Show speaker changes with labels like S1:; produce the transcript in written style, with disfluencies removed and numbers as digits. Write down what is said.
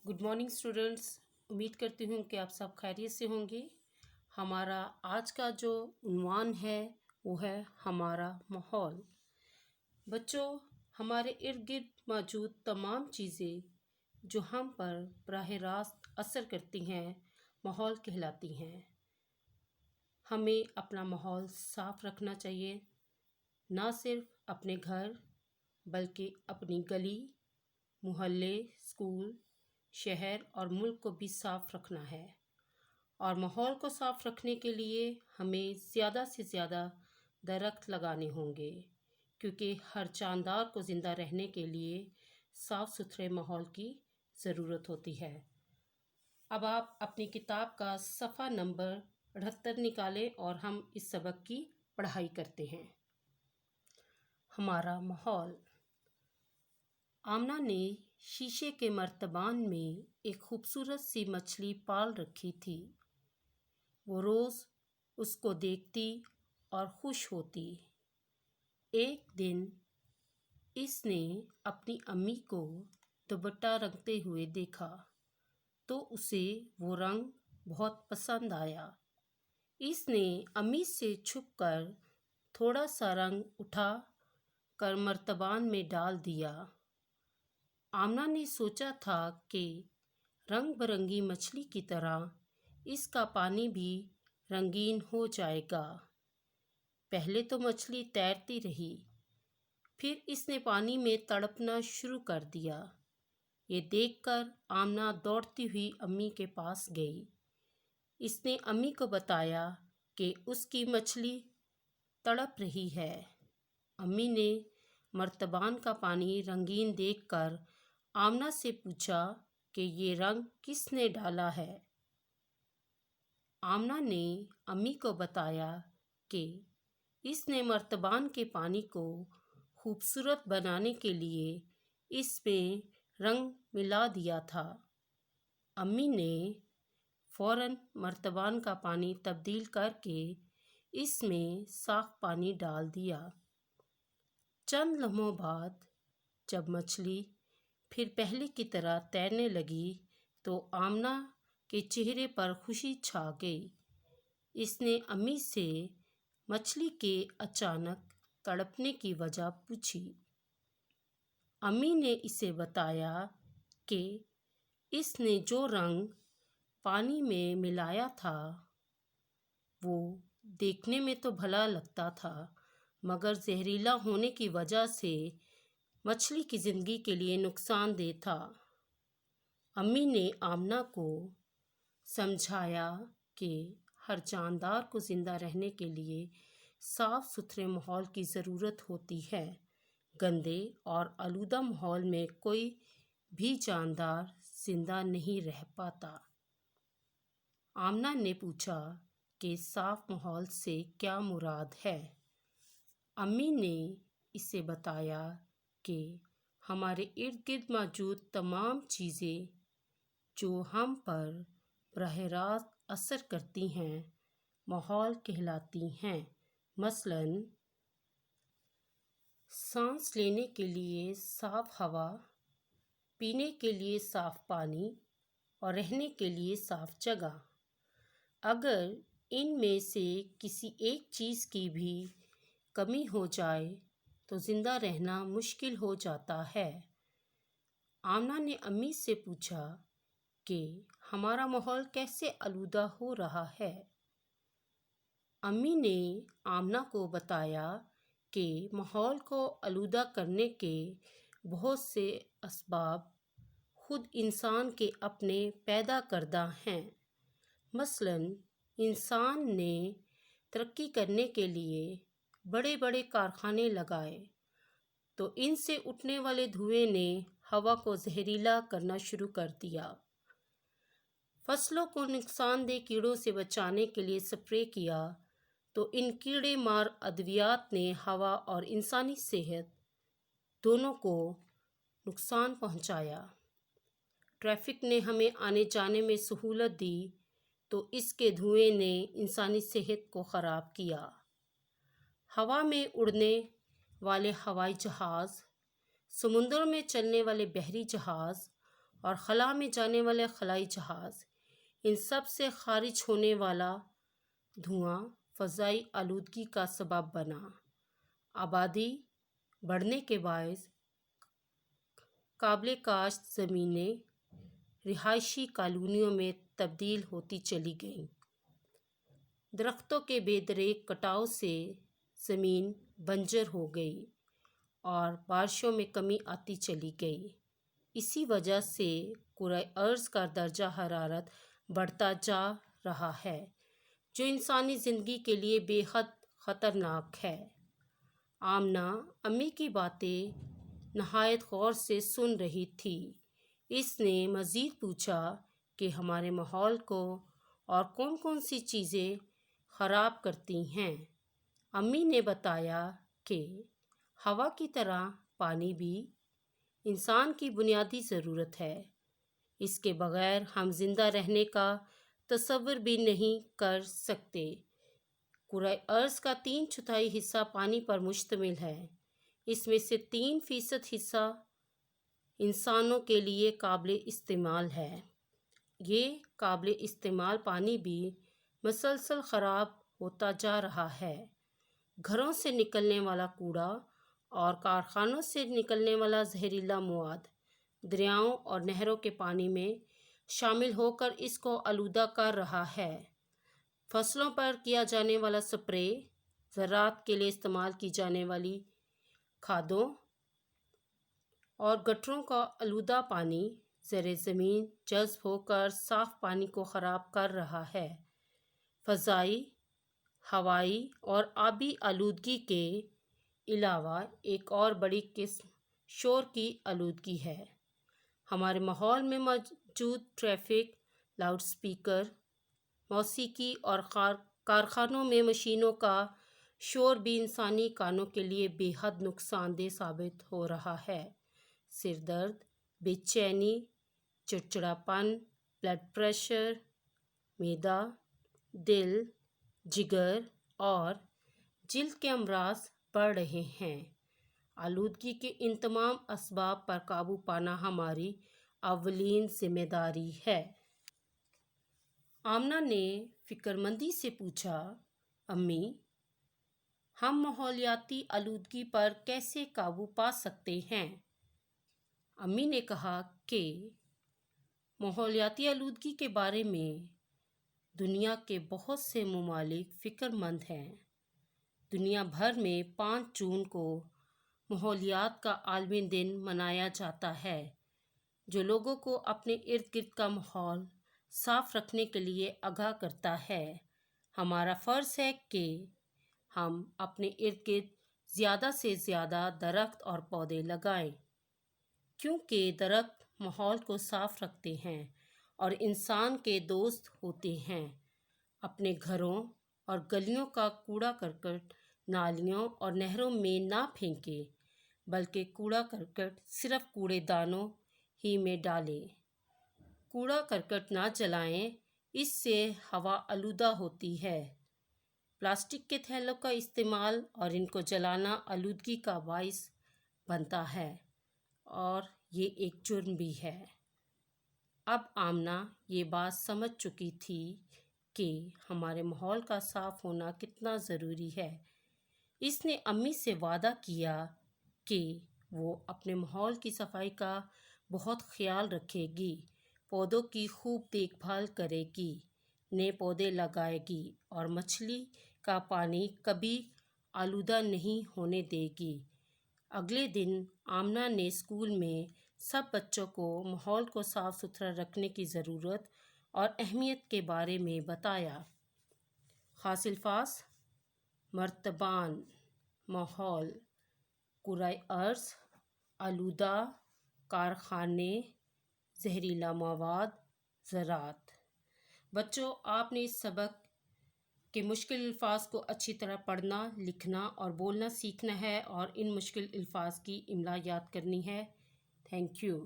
S1: Good morning students. उम्मीद करती हूँ कि आप सब खैरियत से होंगे। हमारा आज का जो उन्वान है वो है हमारा माहौल। बच्चों, हमारे इर्द गिर्द मौजूद तमाम चीज़ें जो हम पर बराह रास्त असर करती हैं माहौल कहलाती हैं। हमें अपना माहौल साफ़ रखना चाहिए, ना सिर्फ अपने घर बल्कि अपनी गली, मोहल्ले, स्कूल, शहर और मुल्क को भी साफ़ रखना है। और माहौल को साफ़ रखने के लिए हमें ज़्यादा से ज़्यादा दरख्त लगाने होंगे, क्योंकि हर जानदार को ज़िंदा रहने के लिए साफ़ सुथरे माहौल की ज़रूरत होती है। अब आप अपनी किताब का सफ़ा नंबर 78 निकालें और हम इस सबक की पढ़ाई करते हैं। हमारा माहौल। आमना ने शीशे के मर्तबान में एक खूबसूरत सी मछली पाल रखी थी। वो रोज़ उसको देखती और खुश होती। एक दिन इसने अपनी अम्मी को दुपट्टा रंगते हुए देखा तो उसे वो रंग बहुत पसंद आया। इसने अम्मी से छुपकर थोड़ा सा रंग उठा कर मर्तबान में डाल दिया। आमना ने सोचा था कि रंग बरंगी मछली की तरह इसका पानी भी रंगीन हो जाएगा। पहले तो मछली तैरती रही, फिर इसने पानी में तड़पना शुरू कर दिया। ये देखकर आमना दौड़ती हुई अम्मी के पास गई। इसने अम्मी को बताया कि उसकी मछली तड़प रही है। अम्मी ने मर्तबान का पानी रंगीन देखकर आमना से पूछा कि ये रंग किसने डाला है। आमना ने अम्मी को बताया कि इसने मर्तबान के पानी को खूबसूरत बनाने के लिए इसमें रंग मिला दिया था। अम्मी ने फ़ौरन मर्तबान का पानी तब्दील करके इसमें साफ़ पानी डाल दिया। चंद लम्हों बाद जब मछली फिर पहले की तरह तैरने लगी तो आमना के चेहरे पर खुशी छा गई। इसने अम्मी से मछली के अचानक तड़पने की वजह पूछी। अम्मी ने इसे बताया कि इसने जो रंग पानी में मिलाया था वो देखने में तो भला लगता था, मगर जहरीला होने की वजह से मछली की ज़िंदगी के लिए नुकसानदेह था। अम्मी ने आमना को समझाया कि हर जानदार को ज़िंदा रहने के लिए साफ़ सुथरे माहौल की ज़रूरत होती है। गंदे और आलूदा माहौल में कोई भी जानदार ज़िंदा नहीं रह पाता। आमना ने पूछा कि साफ़ माहौल से क्या मुराद है। अम्मी ने इसे बताया कि हमारे इर्द गिर्द मौजूद तमाम चीज़ें जो हम पर बराह रास्त असर करती हैं माहौल कहलाती हैं। मसलन सांस लेने के लिए साफ़ हवा, पीने के लिए साफ़ पानी और रहने के लिए साफ़ जगह। अगर इनमें से किसी एक चीज़ की भी कमी हो जाए तो ज़िंदा रहना मुश्किल हो जाता है। आमना ने अम्मी से पूछा कि हमारा माहौल कैसे आलूदा हो रहा है। अम्मी ने आमना को बताया कि माहौल को आलूदा करने के बहुत से असबाब खुद इंसान के अपने पैदा करदा हैं। मसलन इंसान ने तरक्की करने के लिए बड़े बड़े कारखाने लगाए तो इनसे उठने वाले धुएं ने हवा को जहरीला करना शुरू कर दिया। फसलों को नुकसानदेह कीड़ों से बचाने के लिए स्प्रे किया तो इन कीड़े मार अद्वियात ने हवा और इंसानी सेहत दोनों को नुकसान पहुंचाया। ट्रैफिक ने हमें आने जाने में सहूलत दी तो इसके धुएं ने इंसानी सेहत को ख़राब किया। हवा में उड़ने वाले हवाई जहाज़, समुद्र में चलने वाले बहरी जहाज़ اور خلا میں جانے والے خلائی جہاز، ان سب سے خارج ہونے والا دھواں فضائی آلودگی کا سبب بنا۔ آبادی بڑھنے کے باعث قابل کاشت زمینیں رہائشی کالونیوں میں تبدیل ہوتی چلی گئیں۔ درختوں کے بے دریغ کٹاؤ سے زمین بنجر ہو گئی اور بارشوں میں کمی آتی چلی گئی۔ اسی وجہ سے کرۂ ارض کا درجہ حرارت بڑھتا جا رہا ہے، جو انسانی زندگی کے لیے بے حد خطرناک ہے۔ آمنہ امی کی باتیں نہایت غور سے سن رہی تھی۔ اس نے مزید پوچھا کہ ہمارے ماحول کو اور کون کون سی چیزیں خراب کرتی ہیں۔ امی نے بتایا کہ ہوا کی طرح پانی بھی انسان کی بنیادی ضرورت ہے۔ اس کے بغیر ہم زندہ رہنے کا تصور بھی نہیں کر سکتے۔ کرۂ ارض کا 3/4 حصہ پانی پر مشتمل ہے۔ اس میں سے 3% حصہ انسانوں کے لیے قابل استعمال ہے۔ یہ قابل استعمال پانی بھی مسلسل خراب ہوتا جا رہا ہے۔ گھروں سے نکلنے والا کوڑا اور کارخانوں سے نکلنے والا زہریلا مواد دریاؤں اور نہروں کے پانی میں شامل ہو کر اس کو آلودہ کر رہا ہے۔ فصلوں پر کیا جانے والا سپرے، زراعت کے لیے استعمال کی جانے والی کھادوں اور گٹروں کا آلودہ پانی زیر زمین جذب ہو کر صاف پانی کو خراب کر رہا ہے۔ فضائی، ہوائی اور آبی آلودگی کے علاوہ ایک اور بڑی قسم شور کی آلودگی ہے۔ ہمارے ماحول میں موجود ٹریفک، لاؤڈ اسپیکر، موسیقی اور کارخانوں میں مشینوں کا شور بھی انسانی کانوں کے لیے بے حد نقصان دہ ثابت ہو رہا ہے۔ سر درد، بے چینی، چڑچڑاپن، بلڈ پریشر، معدہ، دل، جگر اور جلد کے امراض بڑھ رہے ہیں۔ آلودگی کے ان تمام اسباب پر قابو پانا ہماری اولین ذمہ داری ہے۔ آمنہ نے فکر مندی سے پوچھا، امی، ہم ماحولیاتی آلودگی پر کیسے قابو پا سکتے ہیں؟ امی نے کہا کہ ماحولیاتی آلودگی کے بارے میں دنیا کے بہت سے ممالک فکر مند ہیں۔ دنیا بھر میں 5 جون کو ماحولیات کا عالمی دن منایا جاتا ہے، جو لوگوں کو اپنے ارد گرد کا ماحول صاف رکھنے کے لیے آگاہ کرتا ہے۔ ہمارا فرض ہے کہ ہم اپنے ارد گرد زیادہ سے زیادہ درخت اور پودے لگائیں، کیونکہ درخت ماحول کو صاف رکھتے ہیں اور انسان کے دوست ہوتے ہیں۔ اپنے گھروں اور گلیوں کا کوڑا کرکٹ نالیوں اور نہروں میں نہ پھینکیں، بلکہ کوڑا کرکٹ صرف کوڑے دانوں ہی میں ڈالیں۔ کوڑا کرکٹ نہ جلائیں، اس سے ہوا آلودہ ہوتی ہے۔ پلاسٹک کے تھیلوں کا استعمال اور ان کو جلانا آلودگی کا باعث بنتا ہے اور یہ ایک جرم بھی ہے۔ اب آمنہ یہ بات سمجھ چکی تھی کہ ہمارے ماحول کا صاف ہونا کتنا ضروری ہے۔ اس نے امی سے وعدہ کیا کہ وہ اپنے ماحول کی صفائی کا بہت خیال رکھے گی، پودوں کی خوب دیکھ بھال کرے گی، نئے پودے لگائے گی اور مچھلی کا پانی کبھی آلودہ نہیں ہونے دے گی۔ اگلے دن آمنہ نے اسکول میں سب بچوں کو ماحول کو صاف ستھرا رکھنے کی ضرورت اور اہمیت کے بارے میں بتایا۔ خاص الفاظ: مرتبان، ماحول، کرۂ ارض، آلودہ، کارخانے، زہریلا مواد، زراعت۔ بچوں، آپ نے اس سبق کے مشکل الفاظ کو اچھی طرح پڑھنا، لکھنا اور بولنا سیکھنا ہے اور ان مشکل الفاظ کی املا یاد کرنی ہے۔ Thank you.